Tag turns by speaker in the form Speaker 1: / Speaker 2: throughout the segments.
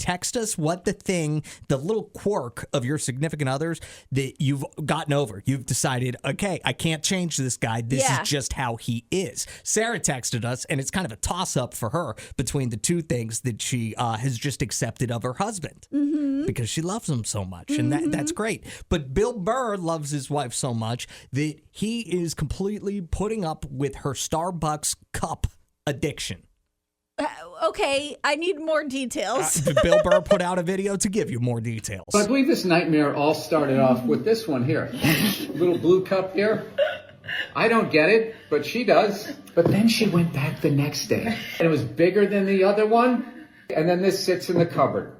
Speaker 1: text us what the little quirk of your significant others that you've gotten over. You've decided, okay, I can't change this guy. This is just how he is. Sarah texted us, and it's kind of a toss-up for her between the two things that she has just accepted of her husband because she loves him so much, and that's great. But Bill Burr loves his wife so much that he is completely putting up with her Starbucks cup addiction.
Speaker 2: Okay, I need more details.
Speaker 1: Bill Burr put out a video to give you more details.
Speaker 3: So I believe this nightmare all started off with this one here. Little blue cup here. I don't get it, but she does. But then she went back the next day, and it was bigger than the other one. And then this sits in the cupboard.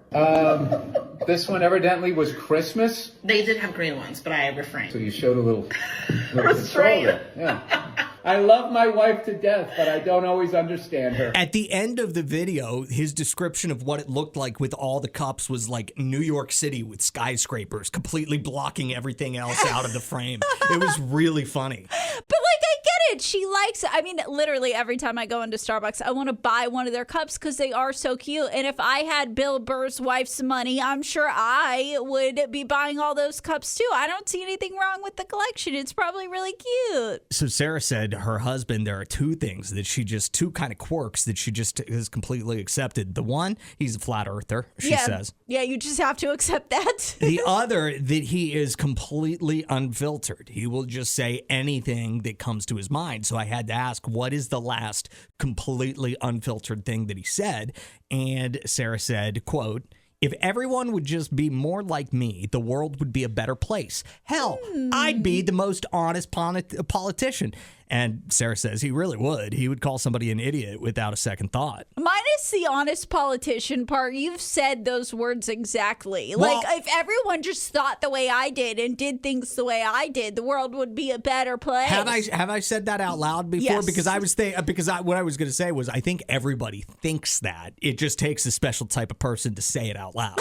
Speaker 3: This one evidently was Christmas.
Speaker 4: They did have green ones, but I refrained.
Speaker 3: So you showed a little control there. Yeah. I love my wife to death, but I don't always understand her.
Speaker 1: At the end of the video, his description of what it looked like with all the cups was like New York City with skyscrapers completely blocking everything else out of the frame. It was really funny.
Speaker 2: But I get it. She likes, literally every time I go into Starbucks, I want to buy one of their cups because they are so cute. And if I had Bill Burr's wife's money, I'm sure I would be buying all those cups too. I don't see anything wrong with the collection. It's probably really cute.
Speaker 1: So Sarah said her husband, there are two kind of quirks that she just has completely accepted. The one, he's a flat earther, she says.
Speaker 2: Yeah, you just have to accept that.
Speaker 1: The other, that he is completely unfiltered. He will just say anything that comes to his mind. So I had to ask, what is the last completely unfiltered thing that he said? And Sarah said, quote, "If everyone would just be more like me, the world would be a better place. Hell, I'd be the most honest politician." And Sarah says he really would. He would call somebody an idiot without a second thought.
Speaker 2: Minus the honest politician part, you've said those words exactly.
Speaker 1: Well,
Speaker 2: if everyone just thought the way I did and did things the way I did, the world would be a better place.
Speaker 1: Have I said that out loud before?
Speaker 2: Yes.
Speaker 1: Because what I was going to say was I think everybody thinks that. It just takes a special type of person to say it out loud.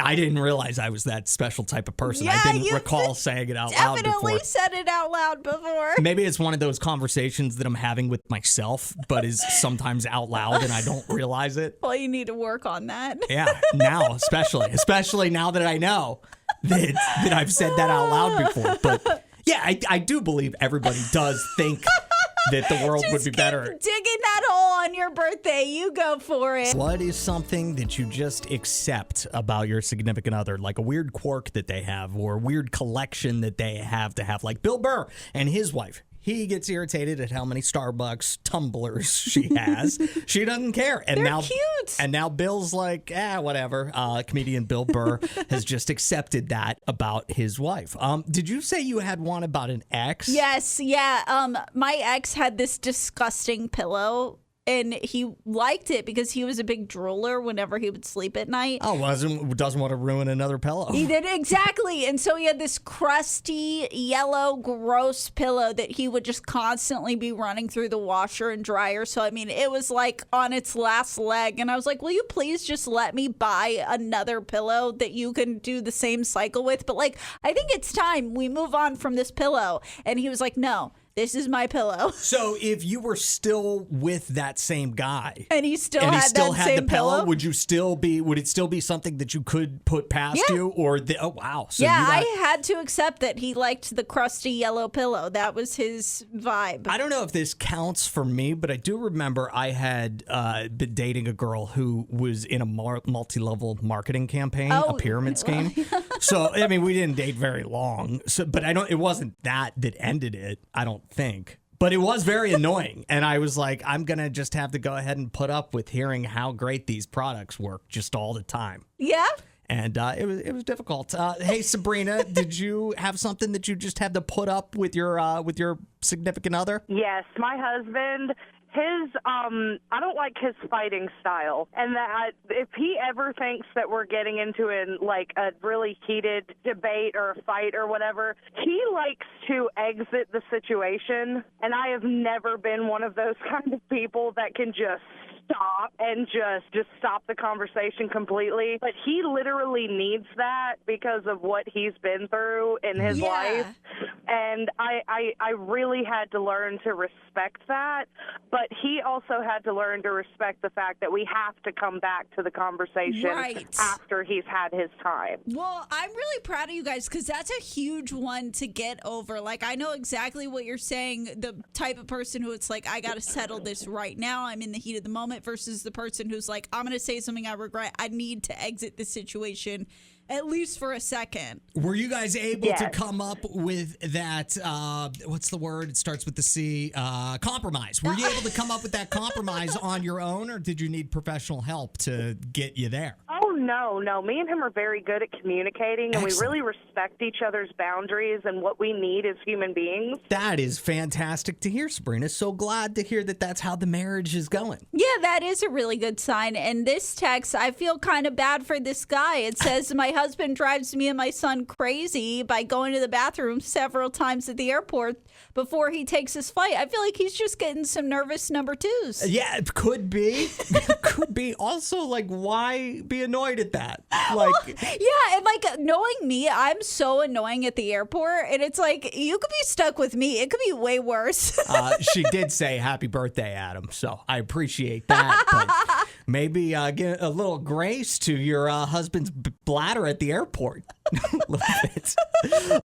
Speaker 1: I didn't realize I was that special type of person.
Speaker 2: Yeah,
Speaker 1: I didn't recall saying it out loud before.
Speaker 2: Definitely said it out loud before.
Speaker 1: Maybe it's one of those conversations that I'm having with myself, but is sometimes out loud and I don't realize it.
Speaker 2: Well, you need to work on that.
Speaker 1: Yeah, now especially now that I know that I've said that out loud before. But yeah, I do believe everybody does think that the world would be better.
Speaker 2: Digging that hole on your birthday. You go for it.
Speaker 1: What is something that you just accept about your significant other, like a weird quirk that they have or a weird collection that they have to have, like Bill Burr and his wife? He gets irritated at how many Starbucks tumblers she has. She doesn't care. And
Speaker 2: They're cute.
Speaker 1: And now Bill's like, whatever. Comedian Bill Burr has just accepted that about his wife. Did you say you had one about an ex?
Speaker 2: Yes, yeah. My ex had this disgusting pillow, and he liked it because he was a big drooler whenever he would sleep at night.
Speaker 1: Oh, doesn't want to ruin another pillow.
Speaker 2: He did, exactly. And so he had this crusty, yellow, gross pillow that he would just constantly be running through the washer and dryer. So, it was like on its last leg. And I was like, will you please just let me buy another pillow that you can do the same cycle with? But I think it's time we move on from this pillow. And he was like, no. This is my pillow.
Speaker 1: So if you were still with that same guy
Speaker 2: and he still had that same pillow,
Speaker 1: would it still be something that you could put past you? Or oh wow. So
Speaker 2: I had to accept that he liked the crusty yellow pillow. That was his vibe.
Speaker 1: I don't know if this counts for me, but I do remember I had been dating a girl who was in a multi-level marketing campaign, a pyramid scheme. So we didn't date very long. So, but it wasn't that ended it. I don't think. But it was very annoying. And I was like, I'm going to just have to go ahead and put up with hearing how great these products work just all the time.
Speaker 2: Yeah.
Speaker 1: And it was difficult. Hey, Sabrina, did you have something that you just had to put up with your significant other?
Speaker 5: Yes, my husband. I don't like his fighting style, and that if he ever thinks that we're getting into a really heated debate or a fight or whatever, he likes to exit the situation, and I have never been one of those kind of people that can just stop and just stop the conversation completely. But he literally needs that because of what he's been through in his life. And I really had to learn to respect that. But he also had to learn to respect the fact that we have to come back to the conversation after he's had his time.
Speaker 2: Well, I'm really proud of you guys because that's a huge one to get over. Like, I know exactly what you're saying, the type of person who it's like, I got to settle this right now. I'm in the heat of the moment versus the person who's like, I'm going to say something I regret. I need to exit this situation at least for a second.
Speaker 1: Were you guys able to come up with that, what's the word? It starts with the C, compromise. Were you able to come up with that compromise on your own, or did you need professional help to get you there?
Speaker 5: Oh, no. Me and him are very good at communicating, and we really respect each other's boundaries and what we need as human beings.
Speaker 1: That is fantastic to hear, Sabrina. So glad to hear that that's how the marriage is going.
Speaker 2: Yeah, that is a really good sign. And this text, I feel kind of bad for this guy. It says, my husband drives me and my son crazy by going to the bathroom several times at the airport before he takes his flight. I feel like he's just getting some nervous number twos.
Speaker 1: Yeah, it could be. It could be. Also, like, why be annoyed at that? Like,
Speaker 2: yeah, and like knowing me, I'm so annoying at the airport, and it's like you could be stuck with me. It could be way worse.
Speaker 1: She did say happy birthday, Adam, so I appreciate that. But maybe get a little grace to your husband's bladder at the airport. A little bit.